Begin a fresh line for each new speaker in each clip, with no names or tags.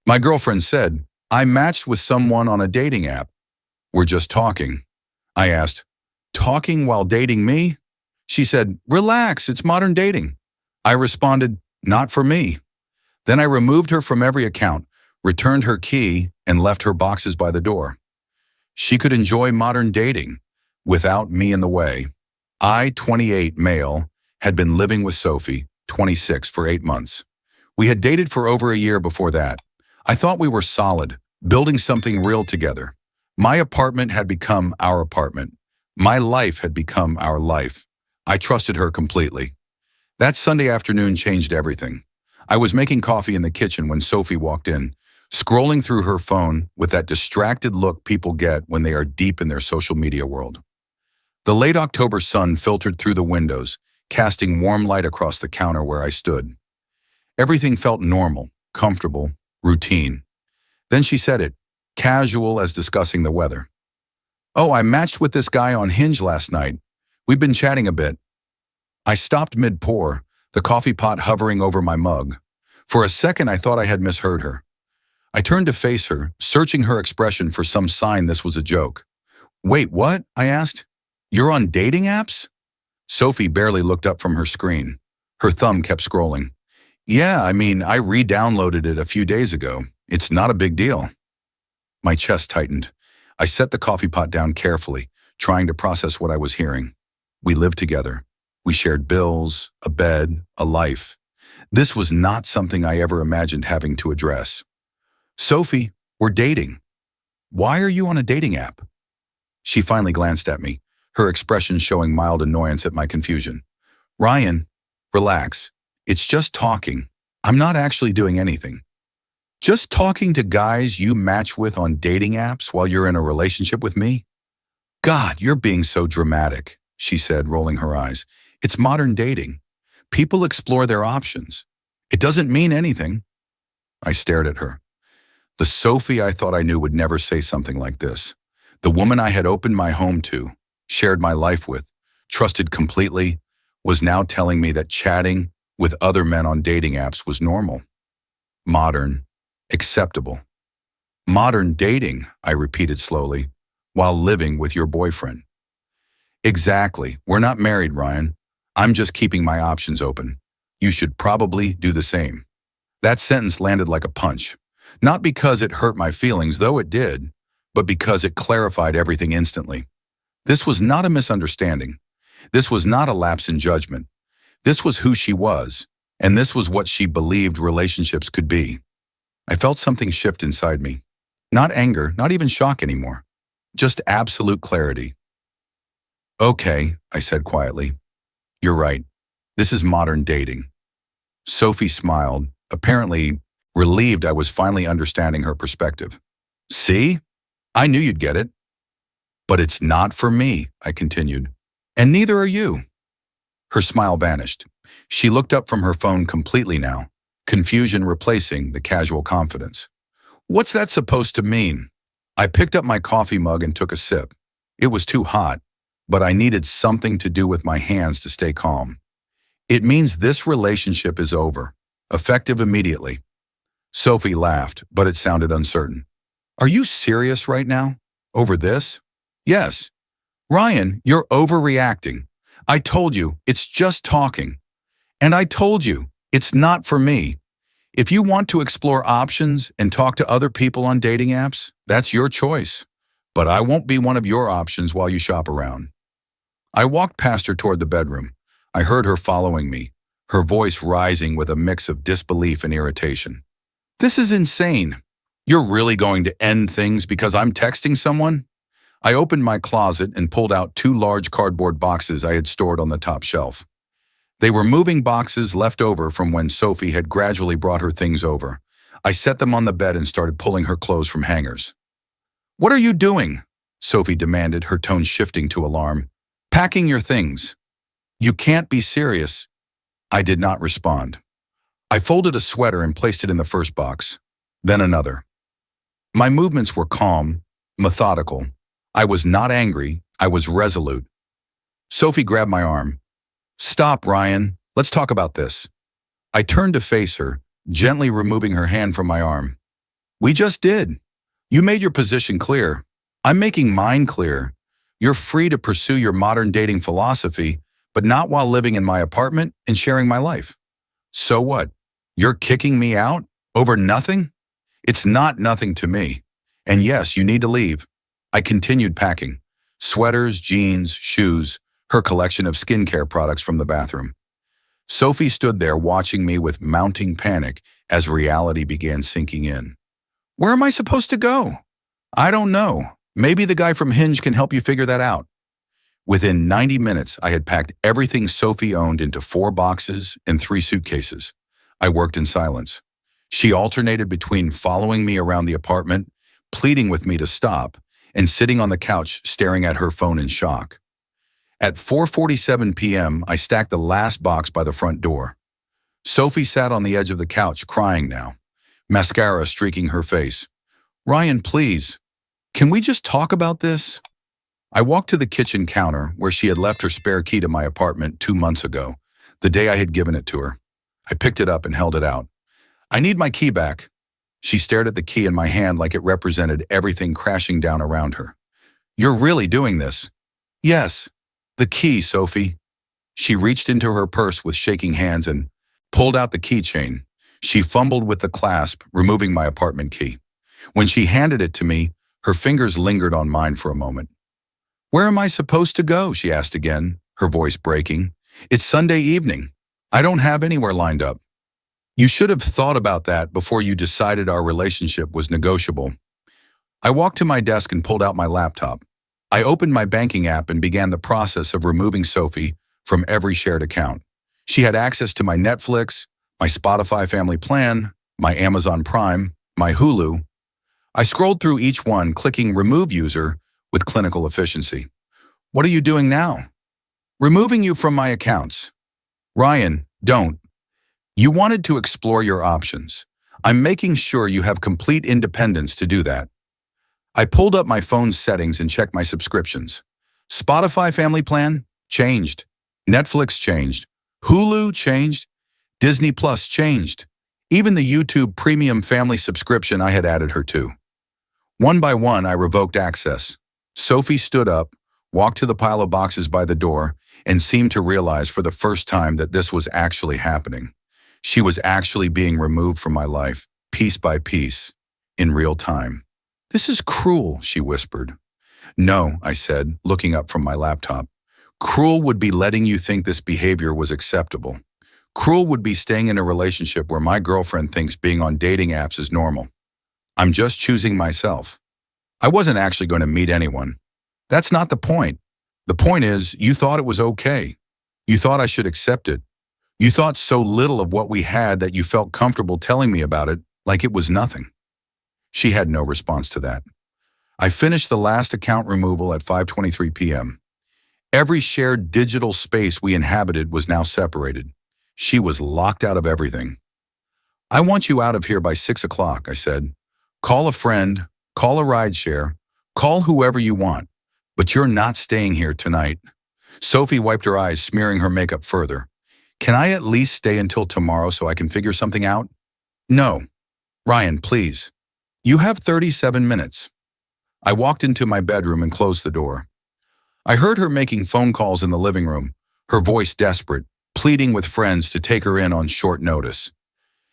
My girlfriend said, I matched with someone on a dating app. We're just talking. I asked, talking while dating me? She said, relax, it's modern dating. I responded, not for me. Then I removed her from every account, returned her key, and left her boxes by the door. She could enjoy modern dating without me in the way. I, 28, male, had been living with Sophie, 26, for 8 months. We had dated for over a year before that. I thought we were solid, building something real together. My apartment had become our apartment. My life had become our life. I trusted her completely. That Sunday afternoon changed everything. I was making coffee in the kitchen when Sophie walked in, scrolling through her phone with that distracted look people get when they are deep in their social media world. The late October sun filtered through the windows, casting warm light across the counter where I stood. Everything felt normal, comfortable, routine. Then she said it, casual as discussing the weather. Oh, I matched with this guy on Hinge last night. We've been chatting a bit. I stopped mid-pour, the coffee pot hovering over my mug. For a second, I thought I had misheard her. I turned to face her, searching her expression for some sign this was a joke. Wait, what? I asked. You're on dating apps? Sophie barely looked up from her screen. Her thumb kept scrolling. Yeah, I re-downloaded it a few days ago. It's not a big deal. My chest tightened. I set the coffee pot down carefully, trying to process what I was hearing. We lived together. We shared bills, a bed, a life. This was not something I ever imagined having to address. Sophie, we're dating. Why are you on a dating app? She finally glanced at me, her expression showing mild annoyance at my confusion. Ryan, relax. It's just talking. I'm not actually doing anything. Just talking to guys you match with on dating apps while you're in a relationship with me? God, you're being so dramatic, she said, rolling her eyes. It's modern dating. People explore their options. It doesn't mean anything. I stared at her. The Sophie I thought I knew would never say something like this. The woman I had opened my home to, shared my life with, trusted completely, was now telling me that chatting with other men on dating apps was normal. Modern. Acceptable. Modern dating, I repeated slowly, while living with your boyfriend. Exactly. We're not married, Ryan. I'm just keeping my options open. You should probably do the same. That sentence landed like a punch. Not because it hurt my feelings, though it did, but because it clarified everything instantly. This was not a misunderstanding. This was not a lapse in judgment. This was who she was, and this was what she believed relationships could be. I felt something shift inside me. Not anger, not even shock anymore. Just absolute clarity. Okay, I said quietly. You're right. This is modern dating. Sophie smiled, apparently relieved I was finally understanding her perspective. See? I knew you'd get it. But it's not for me, I continued. And neither are you. Her smile vanished. She looked up from her phone completely now, confusion replacing the casual confidence. What's that supposed to mean? I picked up my coffee mug and took a sip. It was too hot, but I needed something to do with my hands to stay calm. It means this relationship is over, effective immediately. Sophie laughed, but it sounded uncertain. Are you serious right now? Over this? Yes. Ryan, you're overreacting. I told you, it's just talking. And I told you, it's not for me. If you want to explore options and talk to other people on dating apps, that's your choice. But I won't be one of your options while you shop around. I walked past her toward the bedroom. I heard her following me, her voice rising with a mix of disbelief and irritation. This is insane. You're really going to end things because I'm texting someone? I opened my closet and pulled out 2 large cardboard boxes I had stored on the top shelf. They were moving boxes left over from when Sophie had gradually brought her things over. I set them on the bed and started pulling her clothes from hangers. What are you doing? Sophie demanded, her tone shifting to alarm. Packing your things. You can't be serious. I did not respond. I folded a sweater and placed it in the first box, then another. My movements were calm, methodical. I was not angry, I was resolute. Sophie grabbed my arm. Stop, Ryan. Let's talk about this. I turned to face her, gently removing her hand from my arm. We just did. You made your position clear. I'm making mine clear. You're free to pursue your modern dating philosophy, but not while living in my apartment and sharing my life. So what? You're kicking me out? Over nothing? It's not nothing to me. And yes, you need to leave. I continued packing. Sweaters, jeans, shoes, her collection of skincare products from the bathroom. Sophie stood there watching me with mounting panic as reality began sinking in. Where am I supposed to go? I don't know. Maybe the guy from Hinge can help you figure that out. Within 90 minutes, I had packed everything Sophie owned into 4 boxes and 3 suitcases. I worked in silence. She alternated between following me around the apartment, pleading with me to stop, and sitting on the couch staring at her phone in shock. At 4:47 p.m., I stacked the last box by the front door. Sophie sat on the edge of the couch, crying now, mascara streaking her face. Ryan, please, can we just talk about this? I walked to the kitchen counter where she had left her spare key to my apartment 2 months ago, the day I had given it to her. I picked it up and held it out. I need my key back. She stared at the key in my hand like it represented everything crashing down around her. You're really doing this? Yes. The key, Sophie. She reached into her purse with shaking hands and pulled out the keychain. She fumbled with the clasp, removing my apartment key. When she handed it to me, her fingers lingered on mine for a moment. Where am I supposed to go? She asked again, her voice breaking. It's Sunday evening. I don't have anywhere lined up. You should have thought about that before you decided our relationship was negotiable. I walked to my desk and pulled out my laptop. I opened my banking app and began the process of removing Sophie from every shared account. She had access to my Netflix, my Spotify family plan, my Amazon Prime, my Hulu. I scrolled through each one, clicking Remove User with clinical efficiency. What are you doing now? Removing you from my accounts. Ryan, don't. You wanted to explore your options. I'm making sure you have complete independence to do that. I pulled up my phone's settings and checked my subscriptions. Spotify family plan? Changed. Netflix changed. Hulu changed. Disney Plus changed. Even the YouTube Premium family subscription I had added her to. One by one, I revoked access. Sophie stood up, walked to the pile of boxes by the door, and seemed to realize for the first time that this was actually happening. She was actually being removed from my life, piece by piece, in real time. This is cruel, she whispered. No, I said, looking up from my laptop. Cruel would be letting you think this behavior was acceptable. Cruel would be staying in a relationship where my girlfriend thinks being on dating apps is normal. I'm just choosing myself. I wasn't actually going to meet anyone. That's not the point. The point is, you thought it was okay. You thought I should accept it. You thought so little of what we had that you felt comfortable telling me about it like it was nothing. She had no response to that. I finished the last account removal at 5:23 p.m. Every shared digital space we inhabited was now separated. She was locked out of everything. I want you out of here by 6 o'clock, I said. Call a friend, call a rideshare, call whoever you want, but you're not staying here tonight. Sophie wiped her eyes, smearing her makeup further. Can I at least stay until tomorrow so I can figure something out? No. Ryan, please. You have 37 minutes. I walked into my bedroom and closed the door. I heard her making phone calls in the living room, her voice desperate, pleading with friends to take her in on short notice.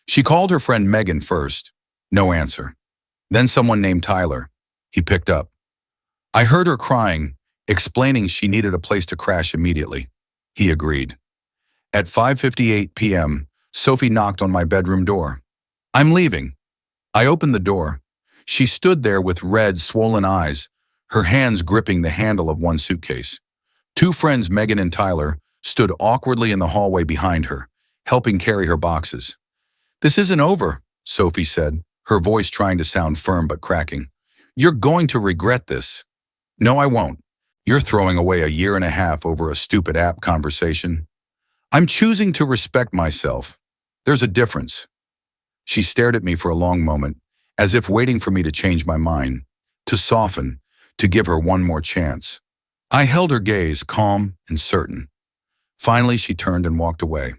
She called her friend Megan first. No answer. Then someone named Tyler. He picked up. I heard her crying, explaining she needed a place to crash immediately. He agreed. At 5:58 p.m., Sophie knocked on my bedroom door. I'm leaving. I opened the door. She stood there with red, swollen eyes, her hands gripping the handle of one suitcase. 2 friends, Megan and Tyler, stood awkwardly in the hallway behind her, helping carry her boxes. This isn't over, Sophie said, her voice trying to sound firm but cracking. You're going to regret this. No, I won't. You're throwing away a year and a half over a stupid app conversation. I'm choosing to respect myself. There's a difference. She stared at me for a long moment, as if waiting for me to change my mind, to soften, to give her one more chance. I held her gaze, calm and certain. Finally, she turned and walked away.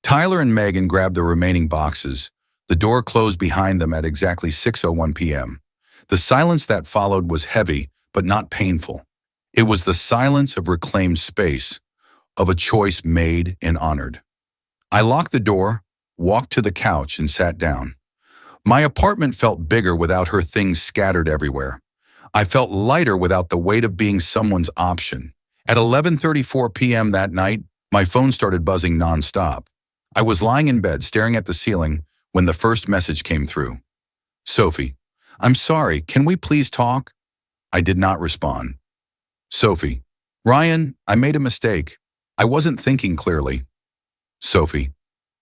Tyler and Megan grabbed the remaining boxes, The door closed behind them at exactly 6:01 p.m. The silence that followed was heavy, but not painful. It was the silence of reclaimed space, of a choice made and honored. I locked the door, walked to the couch, and sat down. My apartment felt bigger without her things scattered everywhere. I felt lighter without the weight of being someone's option. At 11:34 p.m. that night, my phone started buzzing nonstop. I was lying in bed staring at the ceiling when the first message came through. Sophie, I'm sorry, can we please talk? I did not respond. Sophie, Ryan, I made a mistake. I wasn't thinking clearly. Sophie,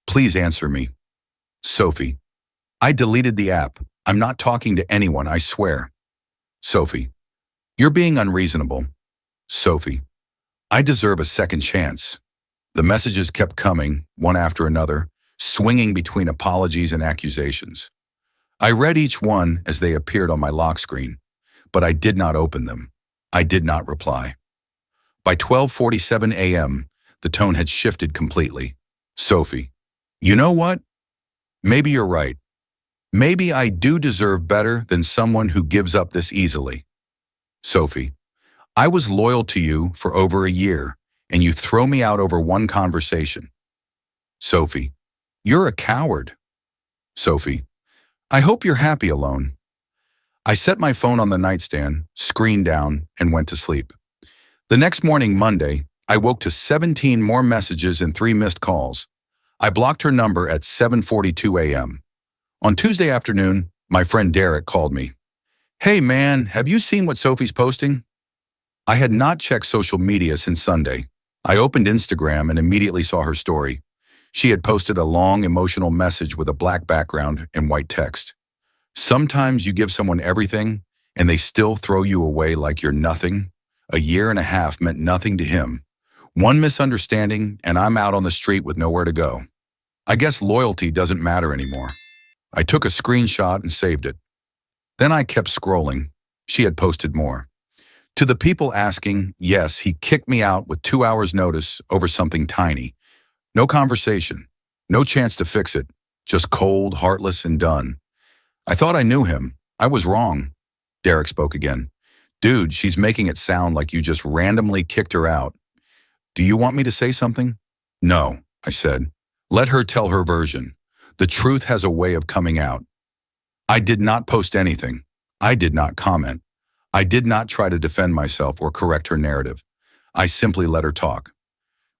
please answer me. Sophie, I deleted the app. I'm not talking to anyone, I swear. Sophie, you're being unreasonable. Sophie, I deserve a second chance. The messages kept coming, one after another, swinging between apologies and accusations. I read each one as they appeared on my lock screen, but I did not open them. I did not reply. By 12:47 a.m., the tone had shifted completely. Sophie, you know what? Maybe you're right. Maybe I do deserve better than someone who gives up this easily. Sophie, I was loyal to you for over a year, and you throw me out over one conversation. Sophie, you're a coward. Sophie, I hope you're happy alone. I set my phone on the nightstand, screen down, and went to sleep. The next morning, Monday, I woke to 17 more messages and 3 missed calls. I blocked her number at 7:42 a.m. On Tuesday afternoon, my friend Derek called me. Hey man, have you seen what Sophie's posting? I had not checked social media since Sunday. I opened Instagram and immediately saw her story. She had posted a long, emotional message with a black background and white text. Sometimes you give someone everything and they still throw you away like you're nothing. A year and a half meant nothing to him. One misunderstanding and I'm out on the street with nowhere to go. I guess loyalty doesn't matter anymore. I took a screenshot and saved it. Then I kept scrolling. She had posted more. To the people asking, yes, he kicked me out with 2 hours notice over something tiny. No conversation, no chance to fix it, just cold, heartless, and done. I thought I knew him. I was wrong. Derek spoke again. Dude, she's making it sound like you just randomly kicked her out. Do you want me to say something? No, I said. Let her tell her version. The truth has a way of coming out. I did not post anything. I did not comment. I did not try to defend myself or correct her narrative. I simply let her talk.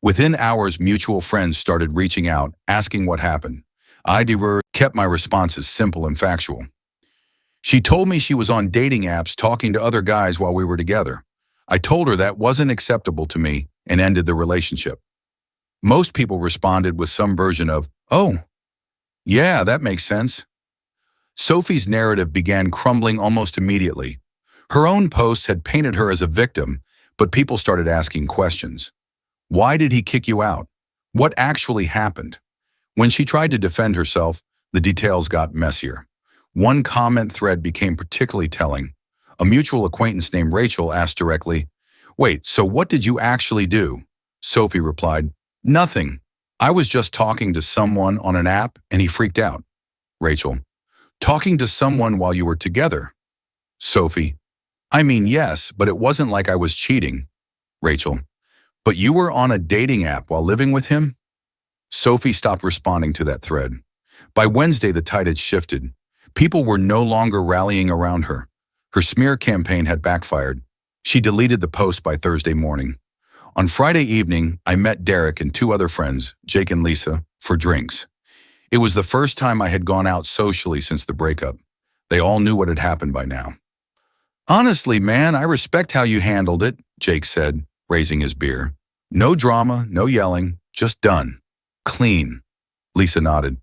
Within hours, mutual friends started reaching out, asking what happened. I kept my responses simple and factual. She told me she was on dating apps talking to other guys while we were together. I told her that wasn't acceptable to me and ended the relationship. Most people responded with some version of, oh, yeah, that makes sense. Sophie's narrative began crumbling almost immediately. Her own posts had painted her as a victim, but people started asking questions. Why did he kick you out? What actually happened? When she tried to defend herself, the details got messier. One comment thread became particularly telling. A mutual acquaintance named Rachel asked directly, wait, so what did you actually do? Sophie replied, nothing. I was just talking to someone on an app and he freaked out. Rachel, talking to someone while you were together? Sophie, I mean, yes, but it wasn't like I was cheating. Rachel, but you were on a dating app while living with him? Sophie stopped responding to that thread. By Wednesday, the tide had shifted. People were no longer rallying around her. Her smear campaign had backfired. She deleted the post by Thursday morning. On Friday evening, I met Derek and 2 other friends, Jake and Lisa, for drinks. It was the first time I had gone out socially since the breakup. They all knew what had happened by now. Honestly, man, I respect how you handled it, Jake said, raising his beer. No drama, no yelling, just done. Clean. Lisa nodded.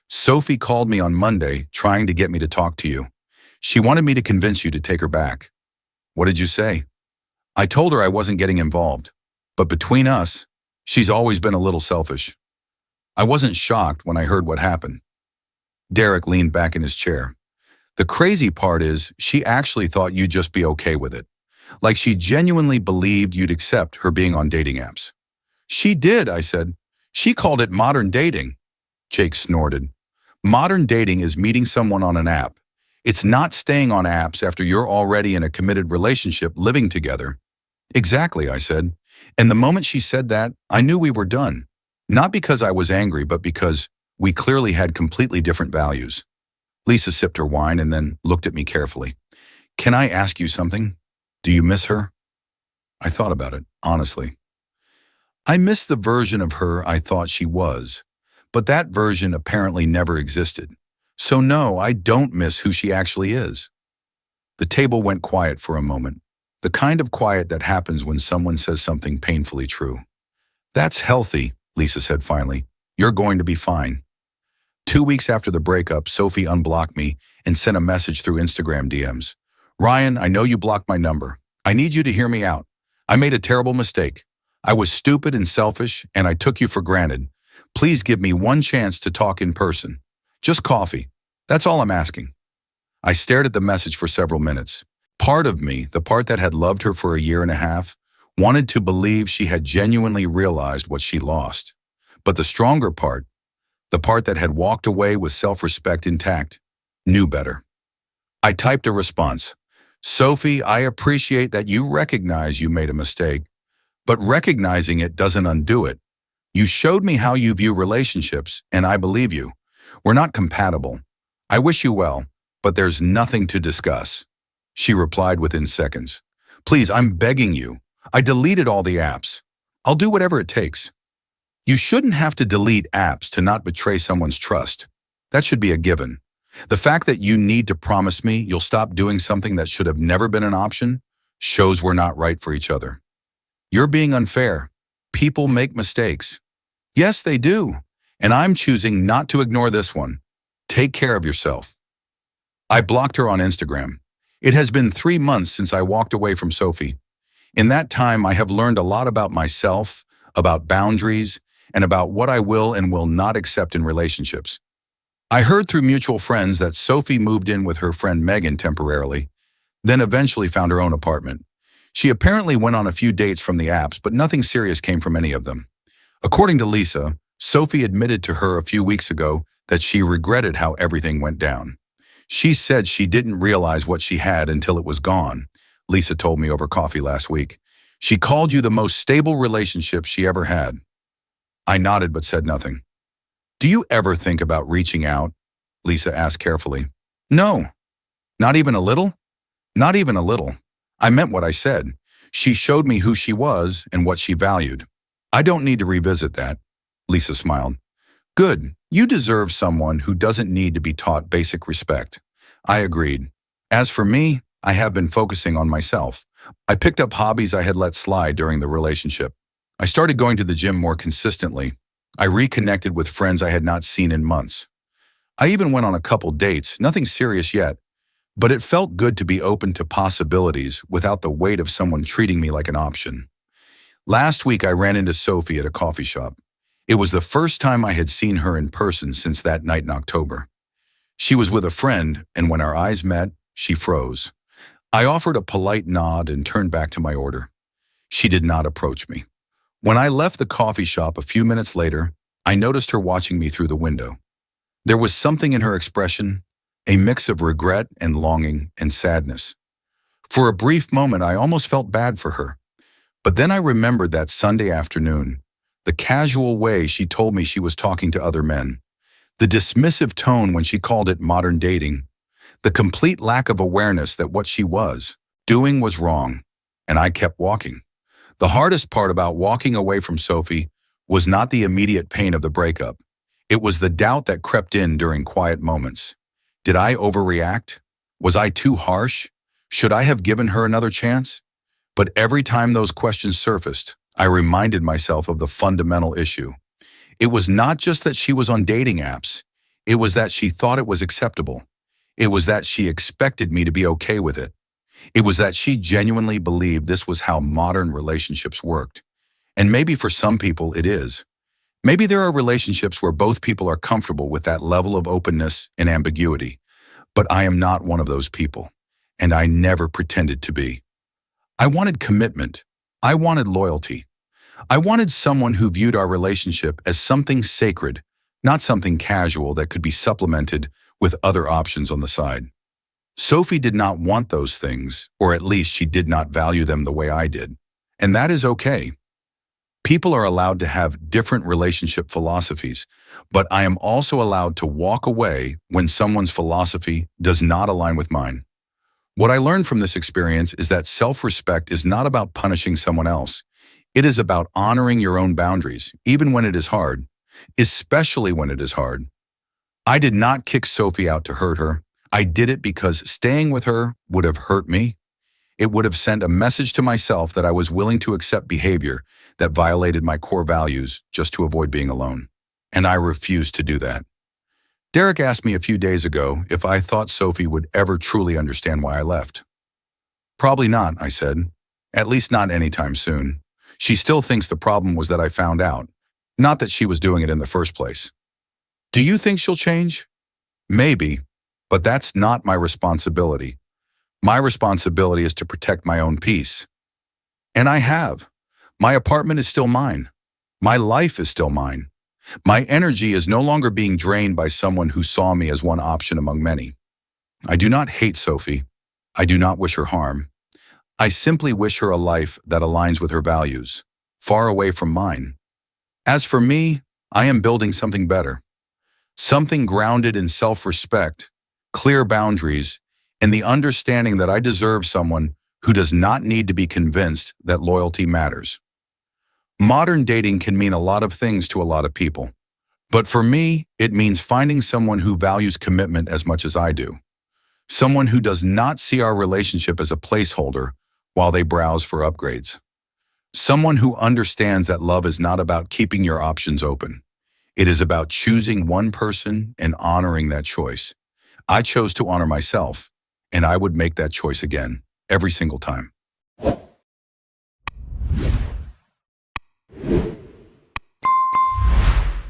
Sophie called me on Monday trying to get me to talk to you. She wanted me to convince you to take her back. What did you say? I told her I wasn't getting involved. But between us, she's always been a little selfish. I wasn't shocked when I heard what happened. Derek leaned back in his chair. The crazy part is she actually thought you'd just be okay with it. Like she genuinely believed you'd accept her being on dating apps. She did, I said. She called it modern dating. Jake snorted. Modern dating is meeting someone on an app. It's not staying on apps after you're already in a committed relationship living together. Exactly, I said. And the moment she said that, I knew we were done. Not because I was angry, but because we clearly had completely different values. Lisa sipped her wine and then looked at me carefully. Can I ask you something? Do you miss her? I thought about it, honestly. I miss the version of her I thought she was, but that version apparently never existed. So no, I don't miss who she actually is. The table went quiet for a moment, the kind of quiet that happens when someone says something painfully true. That's healthy, Lisa said finally. You're going to be fine. 2 weeks after the breakup, Sophie unblocked me and sent a message through Instagram DMs. Ryan, I know you blocked my number. I need you to hear me out. I made a terrible mistake. I was stupid and selfish, and I took you for granted. Please give me one chance to talk in person. Just coffee. That's all I'm asking. I stared at the message for several minutes. Part of me, the part that had loved her for a year and a half, wanted to believe she had genuinely realized what she lost. But the stronger part, the part that had walked away with self-respect intact, knew better. I typed a response. Sophie, I appreciate that you recognize you made a mistake, but recognizing it doesn't undo it. You showed me how you view relationships, and I believe you. We're not compatible. I wish you well, but there's nothing to discuss. She replied within seconds. Please, I'm begging you. I deleted all the apps. I'll do whatever it takes. You shouldn't have to delete apps to not betray someone's trust. That should be a given. The fact that you need to promise me you'll stop doing something that should have never been an option shows we're not right for each other. You're being unfair. People make mistakes. Yes, they do. And I'm choosing not to ignore this one. Take care of yourself. I blocked her on Instagram. It has been 3 months since I walked away from Sophie. In that time, I have learned a lot about myself, about boundaries, and about what I will and will not accept in relationships. I heard through mutual friends that Sophie moved in with her friend Megan temporarily, then eventually found her own apartment. She apparently went on a few dates from the apps, but nothing serious came from any of them. According to Lisa, Sophie admitted to her a few weeks ago that she regretted how everything went down. She said she didn't realize what she had until it was gone, Lisa told me over coffee last week. She called you the most stable relationship she ever had. I nodded but said nothing. Do you ever think about reaching out? Lisa asked carefully. No. Not even a little? Not even a little. I meant what I said. She showed me who she was and what she valued. I don't need to revisit that. Lisa smiled. Good. You deserve someone who doesn't need to be taught basic respect. I agreed. As for me, I have been focusing on myself. I picked up hobbies I had let slide during the relationship. I started going to the gym more consistently. I reconnected with friends I had not seen in months. I even went on a couple dates, nothing serious yet, but it felt good to be open to possibilities without the weight of someone treating me like an option. Last week, I ran into Sophie at a coffee shop. It was the first time I had seen her in person since that night in October. She was with a friend, and when our eyes met, she froze. I offered a polite nod and turned back to my order. She did not approach me. When I left the coffee shop a few minutes later, I noticed her watching me through the window. There was something in her expression, a mix of regret and longing and sadness. For a brief moment, I almost felt bad for her. But then I remembered that Sunday afternoon, the casual way she told me she was talking to other men, the dismissive tone when she called it modern dating, the complete lack of awareness that what she was doing was wrong, and I kept walking. The hardest part about walking away from Sophie was not the immediate pain of the breakup. It was the doubt that crept in during quiet moments. Did I overreact? Was I too harsh? Should I have given her another chance? But every time those questions surfaced, I reminded myself of the fundamental issue. It was not just that she was on dating apps. It was that she thought it was acceptable. It was that she expected me to be okay with it. It was that she genuinely believed this was how modern relationships worked. And maybe for some people it is. Maybe there are relationships where both people are comfortable with that level of openness and ambiguity. But I am not one of those people, and I never pretended to be. I wanted commitment. I wanted loyalty. I wanted someone who viewed our relationship as something sacred, not something casual that could be supplemented with other options on the side. Sophie did not want those things, or at least she did not value them the way I did. And that is okay. People are allowed to have different relationship philosophies, but I am also allowed to walk away when someone's philosophy does not align with mine. What I learned from this experience is that self-respect is not about punishing someone else. It is about honoring your own boundaries, even when it is hard, especially when it is hard. I did not kick Sophie out to hurt her. I did it because staying with her would have hurt me. It would have sent a message to myself that I was willing to accept behavior that violated my core values just to avoid being alone. And I refused to do that. Derek asked me a few days ago if I thought Sophie would ever truly understand why I left. Probably not, I said. At least not anytime soon. She still thinks the problem was that I found out, not that she was doing it in the first place. Do you think she'll change? Maybe, but that's not my responsibility. My responsibility is to protect my own peace. And I have. My apartment is still mine. My life is still mine. My energy is no longer being drained by someone who saw me as one option among many. I do not hate Sophie. I do not wish her harm. I simply wish her a life that aligns with her values, far away from mine. As for me, I am building something better. Something grounded in self-respect, clear boundaries, and the understanding that I deserve someone who does not need to be convinced that loyalty matters. Modern dating can mean a lot of things to a lot of people. But for me, it means finding someone who values commitment as much as I do. Someone who does not see our relationship as a placeholder while they browse for upgrades. Someone who understands that love is not about keeping your options open. It is about choosing one person and honoring that choice. I chose to honor myself, and I would make that choice again, every single time.